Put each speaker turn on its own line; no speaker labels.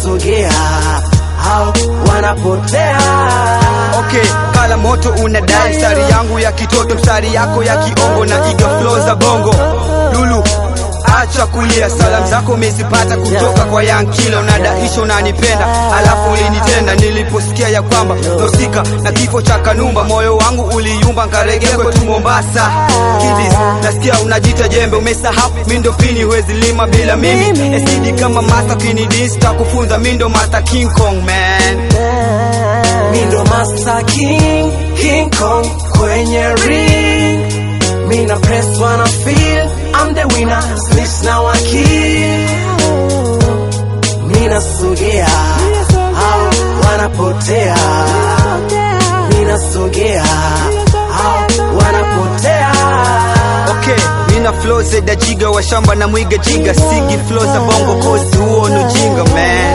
minasogea, hao wanapotea.
Okay, kala moto unadai mstari yangu ya kitoto, mstari yako ya kiongo na iga flow za bongo. Lulu acha kulia, salamu zako umezipata kutoka kwa Young Killer. Unadaisha unanipenda, alafu ulinitenda niliposikia ya kwamba nosika na kifo cha Kanumba. Moyo wangu uliyumba, nkarege kwetu Mombasa. Kidis, nasikia unajita jembe, umesahau mindo pini huwezi lima bila mimi. Esidi kama master kinidis, takufunza mindo master King Kong man.
Mindo master King Kong kwenye ring. Mina press wanna feel I'm the winner, snitch now I kill. Mina sogea, hao wanapotea. Mina sogea, hao wanapotea.
Okay, mina flow zeda jiga wa shamba na mwiga jiga. Sigi flow za bongo kozi huo no jinga man.